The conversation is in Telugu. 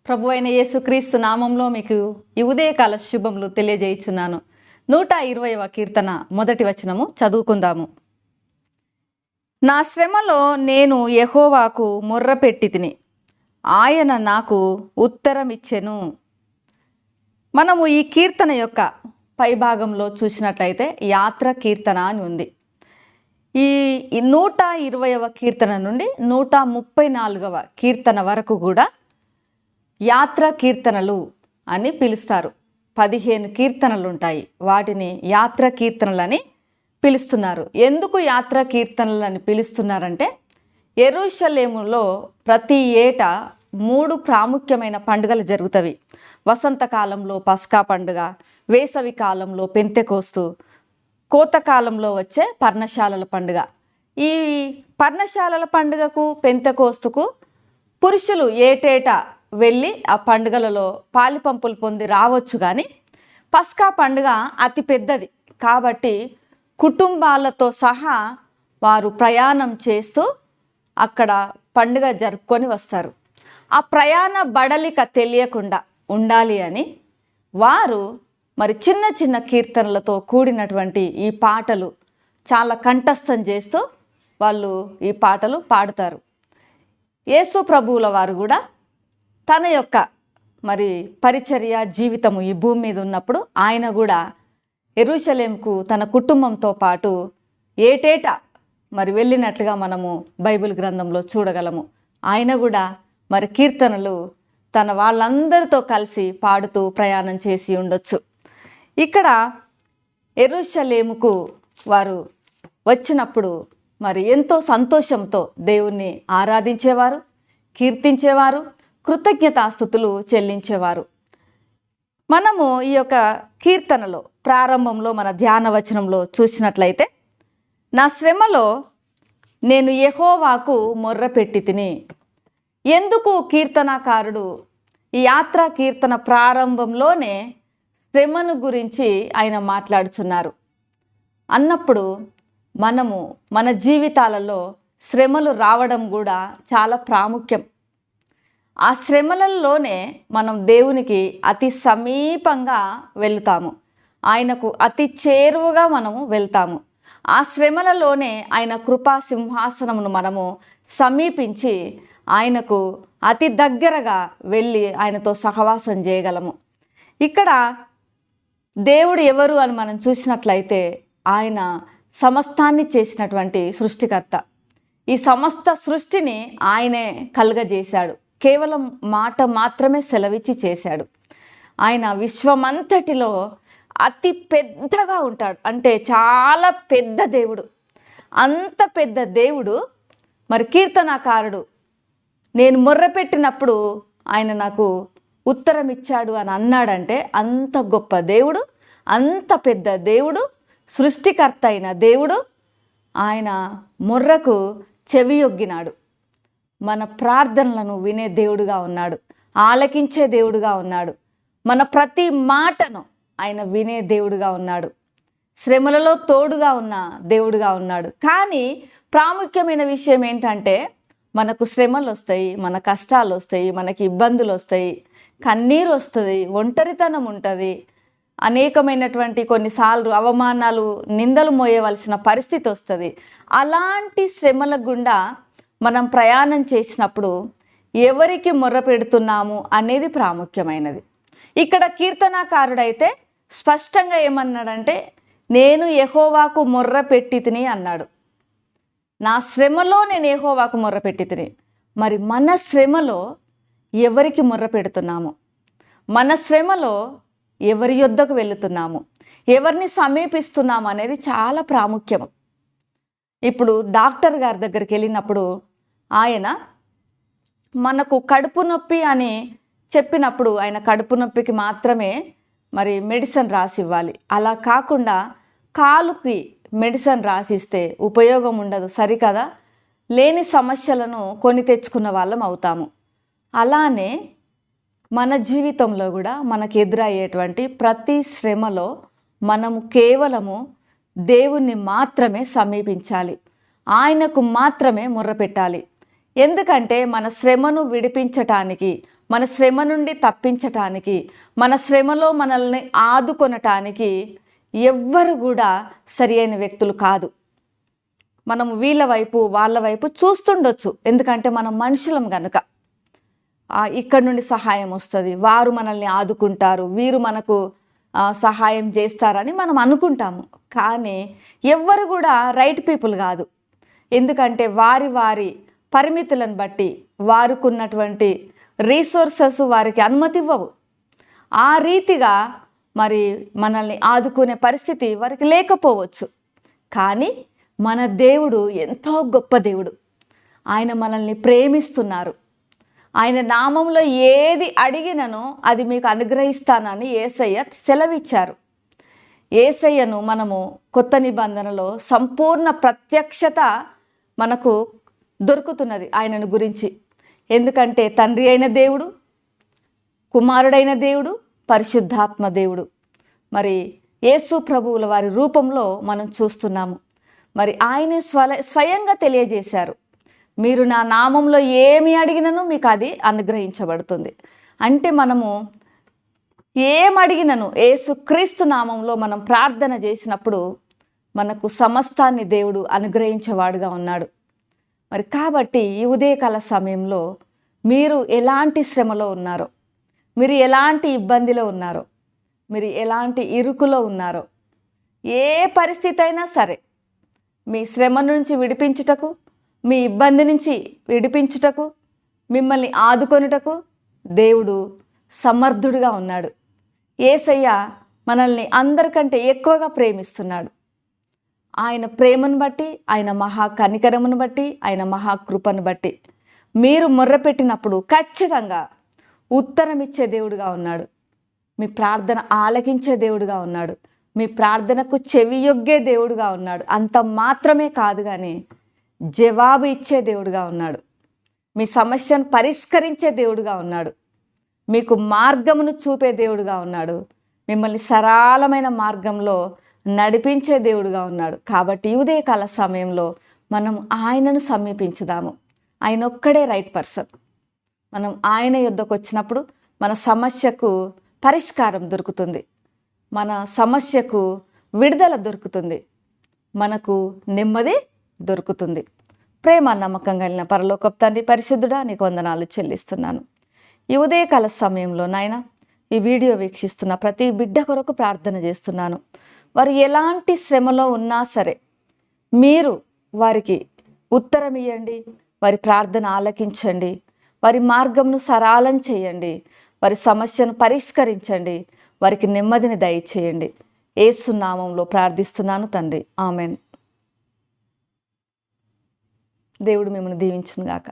ప్రభువైన యేసుక్రీస్తు నామంలో మీకు ఈ ఉదయకాల శుభములు తెలియజేయుచున్నాను. 120వ కీర్తన మొదటి వచనము చదువుకుందాము. నా శ్రమలో నేను యెహోవాకు మొర్రపెట్టి తిని, ఆయన నాకు ఉత్తరమిచ్చెను. మనము ఈ కీర్తన యొక్క పైభాగంలో చూసినట్లయితే యాత్ర కీర్తన అని ఉంది. ఈ 120వ కీర్తన నుండి 134వ కీర్తన వరకు కూడా యాత్ర కీర్తనలు అని పిలుస్తారు. 15 కీర్తనలు ఉంటాయి. వాటిని యాత్ర కీర్తనలని పిలుస్తున్నారు. ఎందుకు యాత్ర కీర్తనలు అని పిలుస్తున్నారంటే, యెరూషలేములో ప్రతి ఏటా 3 ప్రాముఖ్యమైన పండుగలు జరుగుతవి. వసంతకాలంలో పస్కా పండుగ, వేసవి కాలంలో పెంతెకోస్తు, కోతకాలంలో వచ్చే పర్ణశాలల పండుగ. ఈ పర్ణశాలల పండుగకు పెంతెకోస్తుకు పురుషులు ఏటేటా వెళ్ళి ఆ పండుగలలో పాలిపంపులు పొంది రావచ్చు. కానీ పస్కా పండుగ అతి పెద్దది కాబట్టి కుటుంబాలతో సహా వారు ప్రయాణం చేస్తూ అక్కడ పండుగ జరుపుకొని వస్తారు. ఆ ప్రయాణ బడలిక తెలియకుండా ఉండాలి అని వారు మరి చిన్న చిన్న కీర్తనలతో కూడినటువంటి ఈ పాటలు చాలా కంఠస్థం చేస్తూ వాళ్ళు ఈ పాటలు పాడుతారు. యేసు ప్రభువుల వారు కూడా తన యొక్క మరి పరిచర్య జీవితము ఈ భూమి మీద ఉన్నప్పుడు ఆయన కూడా యెరూషలేంకు తన కుటుంబంతో పాటు ఏటేటా మరి వెళ్ళినట్లుగా మనము బైబిల్ గ్రంథంలో చూడగలము. ఆయన కూడా మరి కీర్తనలు తన వాళ్ళందరితో కలిసి పాడుతూ ప్రయాణం చేసి ఉండొచ్చు. ఇక్కడ యెరూషలేముకు వారు వచ్చినప్పుడు మరి ఎంతో సంతోషంతో దేవుణ్ణి ఆరాధించేవారు, కీర్తించేవారు, కృతజ్ఞతాస్తుతులు చెల్లించేవారు. మనము ఈ యొక్క కీర్తనలో ప్రారంభంలో మన ధ్యాన వచనంలో చూసినట్లయితే, నా శ్రమలో నేను యెహోవాకు మొర్రపెట్టి తిని. ఎందుకు కీర్తనాకారుడు ఈ యాత్రా కీర్తన ప్రారంభంలోనే శ్రమను గురించి ఆయన మాట్లాడుచున్నారు అన్నప్పుడు, మనము మన జీవితాలలో శ్రమలు రావడం కూడా చాలా ప్రాముఖ్యం. ఆ శ్రమలలోనే మనం దేవునికి అతి సమీపంగా వెళ్తాము, ఆయనకు అతి చేరువగా మనము వెళ్తాము. ఆ శ్రమలలోనే ఆయన కృపా సింహాసనమును మనము సమీపించి ఆయనకు అతి దగ్గరగా వెళ్ళి ఆయనతో సహవాసం చేయగలము. ఇక్కడ దేవుడు ఎవరు అని మనం చూసినట్లయితే, ఆయన సమస్తాన్ని చేసినటువంటి సృష్టికర్త. ఈ సమస్త సృష్టిని ఆయనే కలుగజేశాడు. కేవలం మాట మాత్రమే సెలవిచ్చి చేశాడు. ఆయన విశ్వమంతటిలో అతి పెద్దగా ఉంటాడు. అంటే చాలా పెద్ద దేవుడు. అంత పెద్ద దేవుడు మరి కీర్తనాకారుడు నేను మొర్రపెట్టినప్పుడు ఆయన నాకు ఉత్తరం ఇచ్చాడు అని అన్నాడంటే, అంత గొప్ప దేవుడు, అంత పెద్ద దేవుడు, సృష్టికర్త అయిన దేవుడు ఆయన మొర్రకు చెవియొగ్గినాడు. మన ప్రార్థనలను వినే దేవుడుగా ఉన్నాడు, ఆలకించే దేవుడుగా ఉన్నాడు. మన ప్రతి మాటను ఆయన వినే దేవుడుగా ఉన్నాడు. శ్రమలలో తోడుగా ఉన్న దేవుడుగా ఉన్నాడు. కానీ ప్రాముఖ్యమైన విషయం ఏంటంటే, మనకు శ్రమలు వస్తాయి, మన కష్టాలు వస్తాయి, మనకి ఇబ్బందులు వస్తాయి, కన్నీరు వస్తుంది, ఒంటరితనం ఉంటుంది, అనేకమైనటువంటి కొన్నిసార్లు అవమానాలు, నిందలు మోయవలసిన పరిస్థితి వస్తుంది. అలాంటి శ్రమల గుండా మనం ప్రయాణం చేసినప్పుడు ఎవరికి మొర్ర పెడుతున్నాము అనేది ప్రాముఖ్యమైనది. ఇక్కడ కీర్తనాకారుడైతే స్పష్టంగా ఏమన్నాడంటే, నేను యెహోవాకు మొర్ర పెట్టి తిని అన్నాడు. నా శ్రమలో నేను యెహోవాకు మొర్ర పెట్టి తిని. మరి మన శ్రమలో ఎవరికి మొర్ర పెడుతున్నాము? మన శ్రమలో ఎవరి యొద్దకు వెళుతున్నాము, ఎవరిని సమీపిస్తున్నాము అనేది చాలా ప్రాముఖ్యం. ఇప్పుడు డాక్టర్ గారి దగ్గరికి వెళ్ళినప్పుడు ఆయన మనకు కడుపు నొప్పి అని చెప్పినప్పుడు ఆయన కడుపు నొప్పికి మాత్రమే మరి మెడిసిన్ రాసి ఇవ్వాలి. అలా కాకుండా కాలుకి మెడిసిన్ రాసిస్తే ఉపయోగం ఉండదు, సరికదా? లేని సమస్యలను కొని తెచ్చుకున్న వాళ్ళం అవుతాము. అలానే మన జీవితంలో కూడా మనకు ఎదురయ్యేటువంటి ప్రతి శ్రమలో మనము కేవలము దేవుణ్ణి మాత్రమే సమీపించాలి, ఆయనకు మాత్రమే మొర్రపెట్టాలి. ఎందుకంటే మన శ్రమను విడిపించటానికి మన శ్రమ నుండి తప్పించటానికి, మన శ్రమలో మనల్ని ఆదుకొనటానికి ఎవ్వరు కూడా సరి అయిన వ్యక్తులు కాదు. మనం వీళ్ళ వైపు వాళ్ళ వైపు చూస్తుండొచ్చు, ఎందుకంటే మనం మనుషులం గనుక. ఇక్కడ నుండి సహాయం వస్తుంది, వారు మనల్ని ఆదుకుంటారు, వీరు మనకు సహాయం చేస్తారని మనం అనుకుంటాము. కానీ ఎవ్వరు కూడా రైట్ పీపుల్ కాదు. ఎందుకంటే వారి వారి పరిమితులను బట్టి, వారికున్నటువంటి రీసోర్సెస్ వారికి అనుమతి ఇవ్వవు. ఆ రీతిగా మరి మనల్ని ఆదుకునే పరిస్థితి వారికి లేకపోవచ్చు. కానీ మన దేవుడు ఎంతో గొప్ప దేవుడు. ఆయన మనల్ని ప్రేమిస్తున్నారు. ఆయన నామంలో ఏది అడిగినను అది మీకు అనుగ్రహిస్తానని యేసయ్య సెలవిచ్చారు. యేసయ్యను మనము కొత్త నిబంధనలో సంపూర్ణ ప్రత్యక్షత మనకు దొరుకుతున్నది ఆయనను గురించి. ఎందుకంటే తండ్రి అయిన దేవుడు, కుమారుడైన దేవుడు, పరిశుద్ధాత్మ దేవుడు, మరి యేసు ప్రభువుల వారి రూపంలో మనం చూస్తున్నాము. మరి ఆయనే స్వయంగా తెలియజేశారు, మీరు నా నామంలో ఏమి అడిగినను మీకు అది అనుగ్రహించబడుతుంది. అంటే మనము ఏం అడిగినను యేసుక్రీస్తు నామంలో మనం ప్రార్థన చేసినప్పుడు మనకు సమస్తాన్ని దేవుడు అనుగ్రహించేవాడుగా ఉన్నాడు. మరి కాబట్టి ఈ ఉదయకాల సమయంలో మీరు ఎలాంటి శ్రమలో ఉన్నారో, మీరు ఎలాంటి ఇబ్బందిలో ఉన్నారో, మీరు ఎలాంటి ఇరుకులో ఉన్నారో, ఏ పరిస్థితి అయినా సరే మీ శ్రమ నుంచి విడిపించుటకు, మీ ఇబ్బంది నుంచి విడిపించుటకు, మిమ్మల్ని ఆదుకొనుటకు దేవుడు సమర్థుడుగా ఉన్నాడు. యేసయ్య మనల్ని అందరికంటే ఎక్కువగా ప్రేమిస్తున్నాడు. ఆయన ప్రేమను బట్టి, ఆయన మహా కనికరమును బట్టి, ఆయన మహాకృపను బట్టి మీరు మొర్రపెట్టినప్పుడు ఖచ్చితంగా ఉత్తరం ఇచ్చే దేవుడుగా ఉన్నాడు. మీ ప్రార్థన ఆలకించే దేవుడుగా ఉన్నాడు. మీ ప్రార్థనకు చెవియొగ్గే దేవుడుగా ఉన్నాడు. అంత మాత్రమే కాదు కానీ జవాబు ఇచ్చే దేవుడుగా ఉన్నాడు. మీ సమస్యను పరిష్కరించే దేవుడుగా ఉన్నాడు. మీకు మార్గమును చూపే దేవుడుగా ఉన్నాడు. మిమ్మల్ని సరళమైన మార్గంలో నడిపించే దేవుడుగా ఉన్నాడు. కాబట్టి ఉదయకాల సమయంలో మనం ఆయనను సమీపించుదాము. ఆయన ఒక్కడే రైట్ పర్సన్. మనం ఆయన యొద్దకు వచ్చినప్పుడు మన సమస్యకు పరిష్కారం దొరుకుతుంది, మన సమస్యకు విడుదల దొరుకుతుంది, మనకు నెమ్మది దొరుకుతుంది. ప్రేమ నమ్మకం కలిగిన పరలోకపు తండ్రి, పరిశుద్ధుడా, నీకు వందనాలు చెల్లిస్తున్నాను. ఈ ఉదయకాల సమయంలో నాయన ఈ వీడియో వీక్షిస్తున్న ప్రతి బిడ్డ కొరకు ప్రార్థన చేస్తున్నాను. వారు ఎలాంటి శ్రమలో ఉన్నా సరే మీరు వారికి ఉత్తరం ఇవ్వండి, వారి ప్రార్థన ఆలకించండి, వారి మార్గంను సరళం చేయండి, వారి సమస్యను పరిష్కరించండి, వారికి నెమ్మదిని దయచేయండి. యేసు నామంలో ప్రార్థిస్తున్నాను తండ్రి, ఆమెన్. దేవుడు మిమ్మల్ని దీవించును గాక.